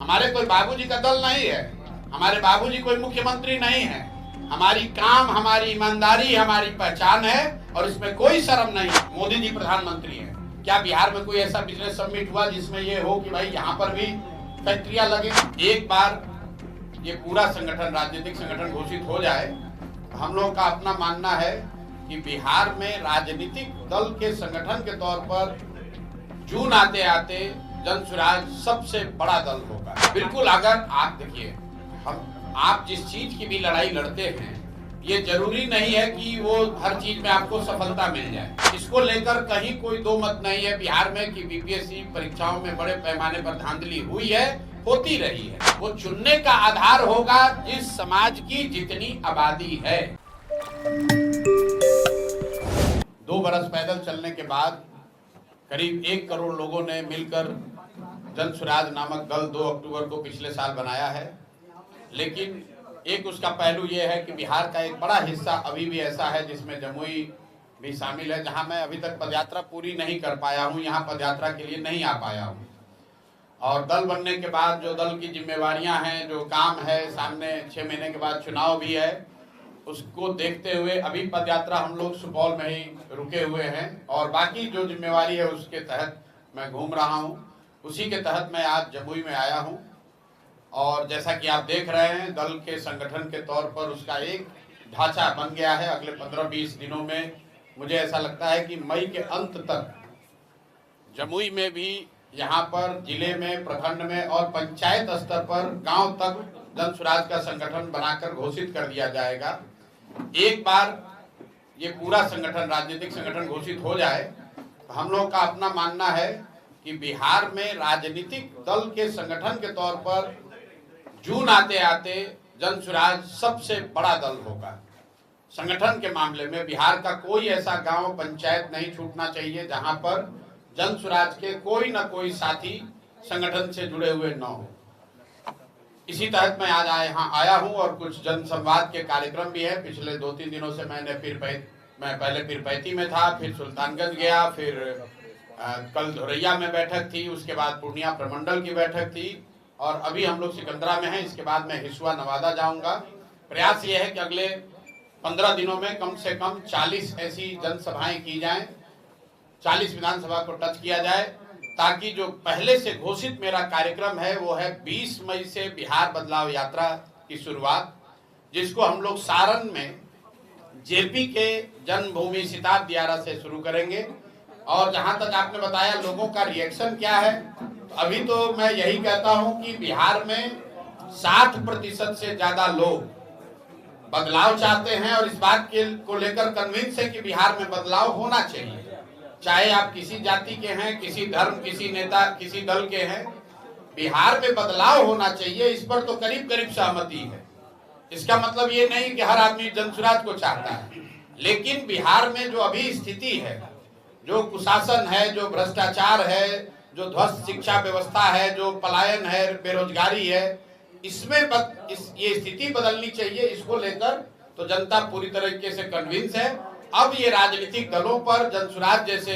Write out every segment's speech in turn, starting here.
हमारे कोई बाबूजी का दल नहीं है, हमारे बाबूजी कोई मुख्यमंत्री नहीं है। हमारी काम, हमारी ईमानदारी, हमारी पहचान है और इसमें कोई शर्म नहीं। मोदी जी प्रधानमंत्री हैं। क्या बिहार में कोई ऐसा बिजनेस समिट हुआ जिसमें ये हो कि भाई यहाँ पर भी फैक्ट्रियां लगे? एक बार ये पूरा संगठन, राजनीतिक संगठन घोषित हो जाए, हम लोग का अपना मानना है कि बिहार में राजनीतिक दल के संगठन के तौर पर जून आते आते जन स्वराज सबसे बड़ा दल होगा। बिल्कुल, अगर आप देखिए, आप जिस चीज की भी लड़ाई लड़ते हैं, ये जरूरी नहीं है कि वो हर चीज में आपको सफलता मिल जाए। इसको लेकर कहीं कोई दो मत नहीं है बिहार में कि बीपीएससी परीक्षाओं में बड़े पैमाने पर धांधली हुई है, होती रही है। वो चुनने का आधार होगा जिस समाज की जितनी आबादी है। 2 बरस पैदल चलने के बाद करीब 1 करोड़ लोगों ने मिलकर जन स्वराज नामक दल 2 अक्टूबर को पिछले साल बनाया है। लेकिन एक उसका पहलू यह है कि बिहार का एक बड़ा हिस्सा अभी भी ऐसा है जिसमें जमुई भी शामिल है, जहां मैं अभी तक पदयात्रा पूरी नहीं कर पाया हूं, यहां पदयात्रा के लिए नहीं आ पाया हूं। और दल बनने के बाद जो दल की जिम्मेवारियां हैं, जो काम है, सामने 6 महीने के बाद चुनाव भी है, उसको देखते हुए अभी पदयात्रा हम लोग सुपौल में ही रुके हुए हैं और बाकी जो जिम्मेवारी है उसके तहत मैं घूम रहा हूं। उसी के तहत मैं आज जमुई में आया हूं और जैसा कि आप देख रहे हैं, दल के संगठन के तौर पर उसका एक ढांचा बन गया है। अगले 15-20 दिनों में मुझे ऐसा लगता है कि मई के अंत तक जमुई में भी, यहाँ पर जिले में, प्रखंड में और पंचायत स्तर पर गांव तक जन स्वराज का संगठन बनाकर घोषित कर दिया जाएगा। एक बार ये पूरा संगठन, राजनीतिक संगठन घोषित हो जाए, तो हम लोग का अपना मानना है कि बिहार में राजनीतिक दल के संगठन के तौर पर जून आते आते जन स्वराज सबसे बड़ा दल होगा। संगठन के मामले में बिहार का कोई ऐसा गांव, पंचायत नहीं छूटना चाहिए जहां पर जन स्वराज के कोई न कोई साथी संगठन से जुड़े हुए न हो। इसी तहत मैं आज यहाँ आया हूँ और कुछ जन संवाद के कार्यक्रम भी है। पिछले 2-3 दिनों से मैं पहले पीरपैती में था, फिर सुल्तानगंज गया, फिर कल धोरैया में बैठक थी, उसके बाद पूर्णिया प्रमंडल की बैठक थी और अभी हम लोग सिकंदरा में हैं। इसके बाद मैं हिसुआ, नवादा जाऊंगा। प्रयास ये है कि अगले 15 दिनों में कम से कम 40 ऐसी जनसभाएं की जाएं, 40 विधानसभा को टच किया जाए, ताकि जो पहले से घोषित मेरा कार्यक्रम है वो है 20 मई से बिहार बदलाव यात्रा की शुरुआत, जिसको हम लोग सारण में जेपी के जन्मभूमि सिताब दियारा से शुरू करेंगे। और जहां तक आपने बताया लोगों का रिएक्शन क्या है, तो अभी तो मैं यही कहता हूं कि बिहार में 60% से ज्यादा लोग बदलाव चाहते हैं और इस बात को लेकर कन्विंस है कि बिहार में बदलाव होना चाहिए। चाहे आप किसी जाति के हैं, किसी धर्म, किसी नेता, किसी दल के हैं, बिहार में बदलाव होना चाहिए, इस पर तो करीब करीब सहमति है। इसका मतलब ये नहीं कि हर आदमी जन स्वराज को चाहता है, लेकिन बिहार में जो अभी स्थिति है, जो कुशासन है, जो भ्रष्टाचार है, जो ध्वस्त शिक्षा व्यवस्था है, जो पलायन है, बेरोजगारी है, इसमें ये स्थिति बदलनी चाहिए। इसको लेकर तो जनता पूरी तरीके से कन्विंस है। अब ये राजनीतिक दलों पर, जन स्वराज जैसे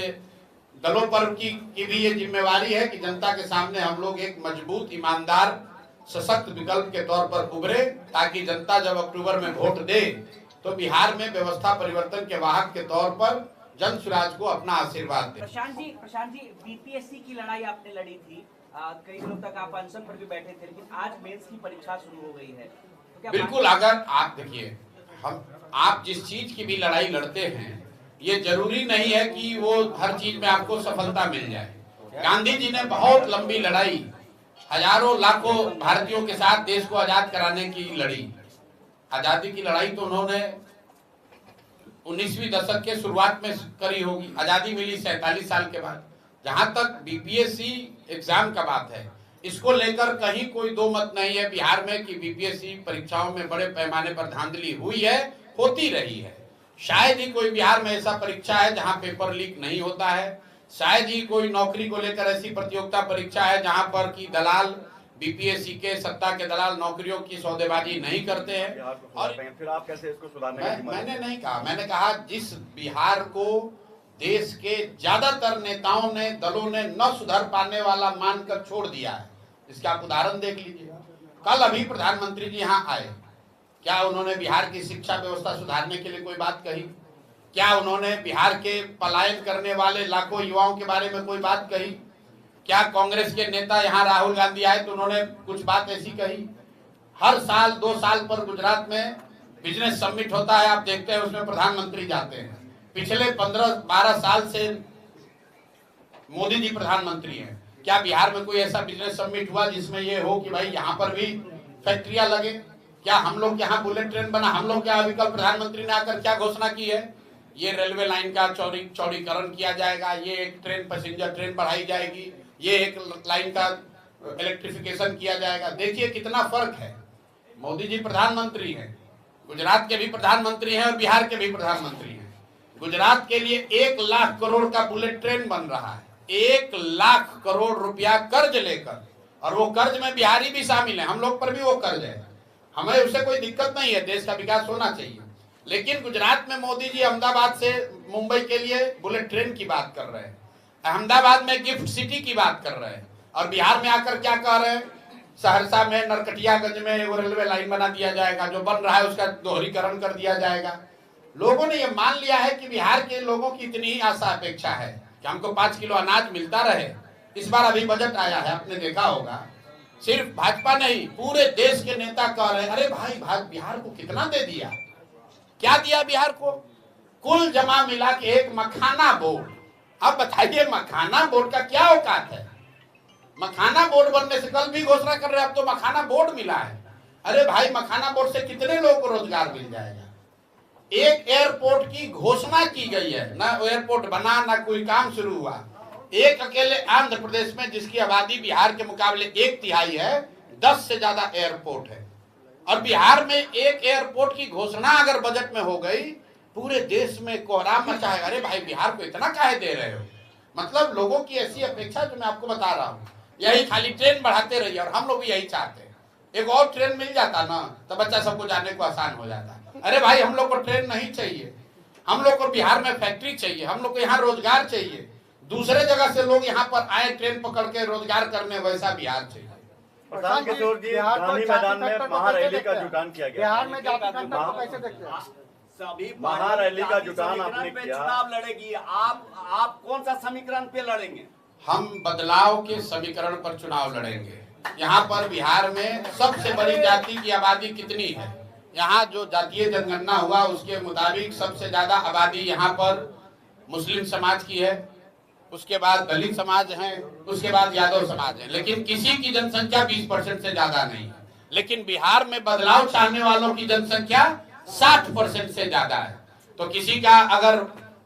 दलों पर की भी ये जिम्मेवारी है कि जनता के सामने हम लोग एक मजबूत, ईमानदार, सशक्त विकल्प के तौर पर उभरे, ताकि जनता जब अक्टूबर में वोट दे तो बिहार में व्यवस्था परिवर्तन के वाहक के तौर पर जन स्वराज को अपना आशीर्वाद दे। प्रशांत जी, बीपीएससी की लड़ाई आपने लड़ी थी, कई दिनों तक आप अनशन पर भी बैठे थे, लेकिन आज मेंस की परीक्षा शुरू हो गई है, तो क्या बिल्कुल, अगर आप देखिए, आप जिस चीज की भी लड़ाई लड़ते हैं, ये जरूरी नहीं है कि वो हर चीज में आपको सफलता मिल जाए। गांधी जी ने बहुत लंबी लड़ाई, हजारों लाखों भारतीयों के साथ देश को आजाद कराने की लड़ी। आजादी की लड़ाई तो उन्होंने 19वीं दशक के शुरुआत में करी होगी। आजादी मिली 47 साल के बाद। जहां तक बीपीएससी एग्जाम का बात है, इसको लेकर कहीं कोई दो मत नहीं है बिहार में कि बीपीएससी परीक्षाओं में बड़े पैमाने पर धांधली हुई है, होती रही है। शायद ही कोई बिहार में ऐसा परीक्षा है जहां पेपर लीक नहीं होता है। शायद ही कोई नौकरी को लेकर ऐसी प्रतियोगिता परीक्षा है जहां पर कि दलाल, बीपीएससी के सत्ता के दलाल नौकरियों की सौदेबाजी नहीं करते हैं। और फिर आप कैसे इसको सुधारने की मैंने नहीं कहा, मैंने कहा जिस बिहार को देश के ज्यादातर नेताओं ने, दलों ने न सुधर पाने वाला मानकर छोड़ दिया है, इसका आप उदाहरण देख लीजिए। कल अभी प्रधानमंत्री जी यहाँ आए, क्या उन्होंने बिहार की शिक्षा व्यवस्था सुधारने के लिए कोई बात कही? क्या उन्होंने बिहार के पलायन करने वाले लाखों युवाओं के बारे में कोई बात कही? क्या कांग्रेस के नेता यहाँ राहुल गांधी आए तो उन्होंने कुछ बात ऐसी कही? हर साल 2 साल पर गुजरात में बिजनेस समिट होता है, आप देखते हैं उसमें प्रधानमंत्री जाते हैं। पिछले 15-12 साल से मोदी जी प्रधानमंत्री हैं। क्या बिहार में कोई ऐसा बिजनेस समिट हुआ जिसमें ये हो कि भाई यहाँ पर भी फैक्ट्रियां लगे? क्या हम लोग यहाँ बुलेट ट्रेन बना? हम लोग क्या अभी कल प्रधानमंत्री ने आकर क्या घोषणा की है? ये रेलवे लाइन का चौड़ीकरण किया जाएगा, ये एक ट्रेन पैसेंजर ट्रेन बढ़ाई जाएगी, ये एक लाइन का इलेक्ट्रिफिकेशन किया जाएगा। देखिए कितना फर्क है। मोदी जी प्रधानमंत्री हैं, गुजरात के भी प्रधानमंत्री हैं और बिहार के भी प्रधानमंत्री हैं। गुजरात के लिए 1 लाख करोड़ का बुलेट ट्रेन बन रहा है, 1 लाख करोड़ रुपया कर्ज लेकर, और वो कर्ज में बिहारी भी शामिल है, हम लोग पर भी वो कर्ज है। हमें उससे कोई दिक्कत नहीं है, देश का विकास होना चाहिए। लेकिन गुजरात में मोदी जी अहमदाबाद से मुंबई के लिए बुलेट ट्रेन की बात कर रहे हैं, अहमदाबाद में गिफ्ट सिटी की बात कर रहे हैं, और बिहार में आकर क्या कह रहे हैं? सहरसा में नरकटियागंज में वो रेलवे लाइन बना दिया जाएगा, जो बन रहा है उसका दोहरीकरण कर दिया जाएगा। लोगों ने ये मान लिया है कि बिहार के लोगों की इतनी ही आशा अपेक्षा है कि हमको 5 किलो अनाज मिलता रहे। इस बार अभी बजट आया है, आपने देखा होगा, सिर्फ भाजपा नहीं पूरे देश के नेता कह रहे हैं अरे भाई बिहार को कितना दे दिया। क्या दिया बिहार को? कुल जमा मिला के एक मखाना बोर्ड। अब बताइए मखाना बोर्ड का क्या औकात है? मखाना बोर्ड बनने से कल भी घोषणा कर रहे हैं अब तो मखाना बोर्ड मिला है। अरे भाई मखाना बोर्ड से कितने लोगों को रोजगार मिल जाएगा? एक एयरपोर्ट की घोषणा की गई है, ना एयरपोर्ट बना ना कोई काम शुरू हुआ। एक अकेले आंध्र प्रदेश में जिसकी आबादी बिहार के मुकाबले 1/3 है, 10 से ज्यादा एयरपोर्ट है, और बिहार में एक एयरपोर्ट की घोषणा अगर बजट में हो गई पूरे देश में कोहराम मचाएगा। अरे भाई बिहार को इतना काहे दे रहे हो? मतलब लोगों की ऐसी अपेक्षा जो मैं आपको बता रहा हूँ, यही खाली ट्रेन बढ़ाते रहिए, और हम लोग भी यही चाहते हैं। एक और ट्रेन मिल जाता ना तो बच्चा सबको जाने को आसान हो जाता। अरे भाई हम लोग को ट्रेन नहीं चाहिए, हम लोग को बिहार में फैक्ट्री चाहिए, हम लोग को यहाँ रोजगार चाहिए। दूसरे जगह से लोग यहाँ पर आए ट्रेन पकड़ के रोजगार करने, वैसा बिहार चाहिए। प्रशांत किशोर जी, गांधी मैदान में महारैली का जुटान किया गया। बिहार में जाति फैक्टर को कैसे देखते हैं? सभी महारैली का जुटान आपने किया। चुनाव लड़ेगी, आप कौन सा समीकरण पे लड़ेंगे? हम बदलाव के समीकरण पर चुनाव लड़ेंगे। यहाँ पर बिहार में सबसे बड़ी जाति की आबादी कितनी है? यहाँ जो जातीय जनगणना हुआ उसके मुताबिक सबसे ज्यादा आबादी यहाँ पर मुस्लिम समाज की है, उसके बाद दलित समाज है, उसके बाद यादव समाज है। लेकिन किसी की जनसंख्या 20% से ज्यादा नहीं है। लेकिन बिहार में बदलाव चाहने वालों की जनसंख्या 60% से ज्यादा है। तो किसी का अगर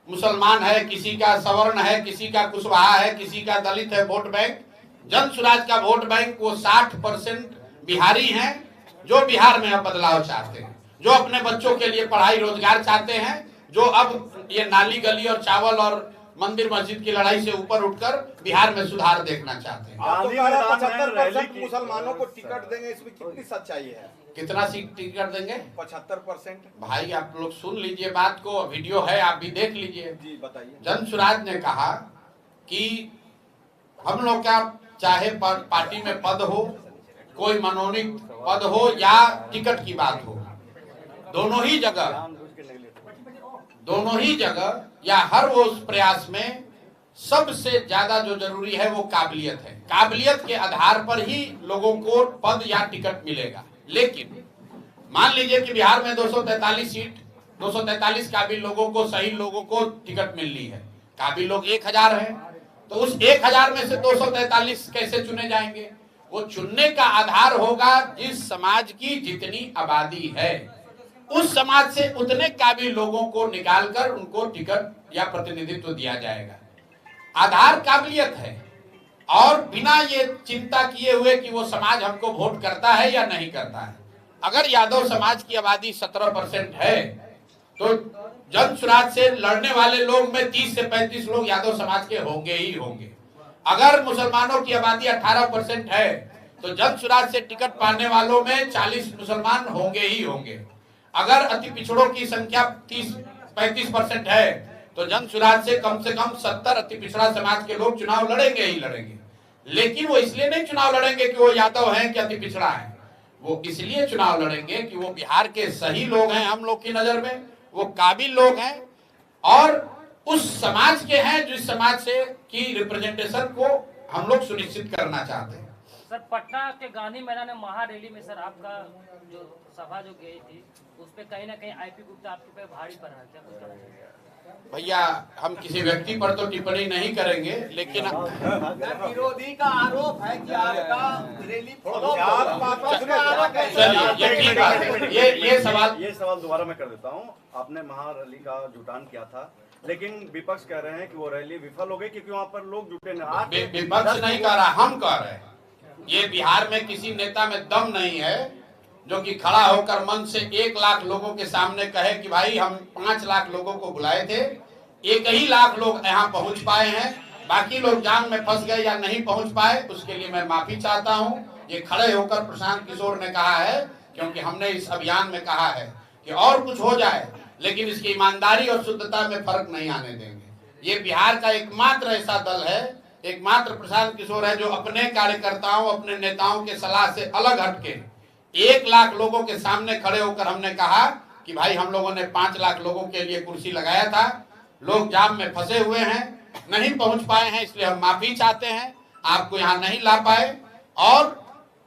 मुसलमान है, किसी का सवर्ण है, किसी का कुशवाहा है, किसी का दलित है, वोट बैंक जन स्वराज का वोट बैंक वो 60% बिहारी हैं जो बिहार में अब बदलाव चाहते हैं, जो अपने बच्चों के लिए पढ़ाई रोजगार चाहते हैं, जो अब ये नाली गली और चावल और मंदिर मस्जिद की लड़ाई से ऊपर उठकर बिहार में सुधार देखना चाहते हैं। आप तो कह रहे हैं 75% मुसलमानों को टिकट देंगे, इसमें कितनी सच्चाई है? कितना सीट टिकट देंगे? 75%। भाई आप लोग सुन लीजिए बात को, वीडियो है आप भी देख लीजिए। जी बताइए। जन स्वराज ने कहा कि हम लोग का चाहे पार्टी में पद हो, कोई मनोनीत पद हो या टिकट की बात हो, दोनों ही जगह या हर वो प्रयास में सबसे ज्यादा जो जरूरी है वो काबिलियत है। काबिलियत के आधार पर ही लोगों को पद या टिकट मिलेगा। लेकिन मान लीजिए कि बिहार में 243 सीट, 243 काबिल लोगों को, सही लोगों को टिकट मिल रही है। काबिल लोग 1000 है, तो उस 1000 में से 243 कैसे चुने जाएंगे? वो चुनने का आधार होगा जिस समाज की जितनी आबादी है, उस समाज से उतने काबिल लोगों को निकालकर उनको टिकट या प्रतिनिधित्व दिया जाएगा। आधार काबिलियत है, और बिना ये चिंता किए हुए कि वो समाज हमको वोट करता है या नहीं करता है। अगर यादव समाज की आबादी 17% है तो जन स्वराज से लड़ने वाले लोग में 30 से 35 लोग यादव समाज के होंगे ही होंगे। अगर मुसलमानों की आबादी 18% है तो जन स्वराज से टिकट पाने वालों में 40 मुसलमान होंगे ही होंगे। अगर अति पिछड़ों की संख्या 30-35% है तो जन स्वराज से कम 70 अति पिछड़ा समाज के लोग चुनाव लड़ेंगे ही लड़ेंगे। लेकिन वो इसलिए नहीं चुनाव लड़ेंगे कि वो यादव हैं कि अति पिछड़ा है, वो इसलिए चुनाव लड़ेंगे कि वो बिहार के सही लोग हैं, हम लोग की नजर में वो काबिल लोग हैं और उस समाज के हैं जिस समाज से की रिप्रेजेंटेशन को हम लोग सुनिश्चित करना चाहते हैं। सर, पटना के गांधी मैदान में महारैली में सर आपका जो सभा जो गई थी उस पे कहीं ना कहीं आईपी गुप्ता आपके पे भारी पड़ रहा है, क्या कुछ कहना चाहिए? भैया हम किसी व्यक्ति पर तो टिप्पणी नहीं करेंगे, लेकिन विरोधी का आरोप है कि आपका रैली ये सवाल दोबारा मैं कर देता हूँ। आपने महारैली का जुटान किया था, लेकिन विपक्ष कह रहे हैं कि वो रैली विफल हो गई क्योंकि वहाँ पर लोग जुटे नहीं। विपक्ष नहीं कह रहा, हम कह रहे हैं। ये बिहार में किसी नेता में दम नहीं है जो कि खड़ा होकर मन से 1 लाख लोगों के सामने कहे कि भाई हम 5 लाख लोगों को बुलाए थे, 1 ही लाख लोग यहाँ पहुंच पाए हैं, बाकी लोग जाम में फंस गए या नहीं पहुंच पाए, उसके लिए मैं माफी चाहता हूं। ये खड़े होकर प्रशांत किशोर ने कहा है, क्योंकि हमने इस अभियान में कहा है कि और कुछ हो जाए लेकिन इसकी ईमानदारी और शुद्धता में फर्क नहीं आने देंगे। ये बिहार का एकमात्र ऐसा दल है, एकमात्र प्रशांत किशोर है जो अपने कार्यकर्ताओं, अपने नेताओं के सलाह से अलग हटके 1 लाख लोगों के सामने खड़े होकर हमने कहा कि भाई हम लोगों ने 5 लाख लोगों के लिए कुर्सी लगाया था, लोग जाम में फंसे हुए हैं, नहीं पहुंच पाए हैं, इसलिए हम माफी चाहते हैं, आपको यहाँ नहीं ला पाए और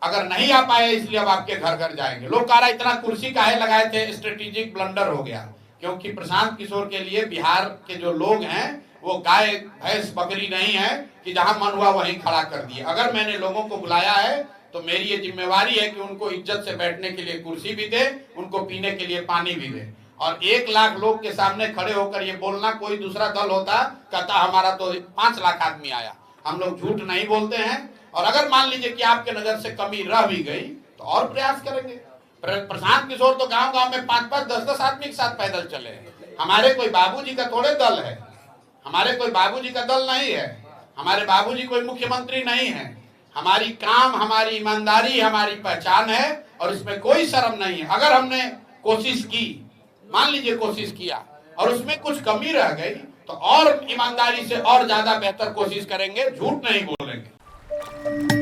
अगर नहीं आ पाए इसलिए अब आपके घर घर जाएंगे। लोग कह रहा इतना कुर्सी काहे लगाए थे, स्ट्रेटेजिक ब्लंडर हो गया, क्योंकि प्रशांत किशोर के लिए बिहार के जो लोग हैं वो गाय भैंस बकरी नहीं है कि जहां मन हुआ वहीं खड़ा कर दिए। अगर मैंने लोगों को बुलाया है तो मेरी ये जिम्मेवारी है कि उनको इज्जत से बैठने के लिए कुर्सी भी दे, उनको पीने के लिए पानी भी दे। और 1 लाख लोग के सामने खड़े होकर ये बोलना, कोई दूसरा दल होता कहता हमारा तो 5 लाख आदमी आया। हम लोग झूठ नहीं बोलते हैं और अगर मान लीजिए कि आपके नजर से कमी रह भी गई तो और प्रयास करेंगे। प्रशांत किशोर तो गांव गांव में 5-5, 10-10 आदमी के साथ पैदल चले। हमारे कोई बाबूजी का थोड़े दल है, हमारे कोई बाबूजी का दल नहीं है, हमारे बाबूजी कोई मुख्यमंत्री नहीं है। हमारी काम, हमारी ईमानदारी हमारी पहचान है और इसमें कोई शर्म नहीं है। अगर हमने कोशिश की, मान लीजिए कोशिश किया और उसमें कुछ कमी रह गई तो और ईमानदारी से और ज्यादा बेहतर कोशिश करेंगे, झूठ नहीं बोलेंगे।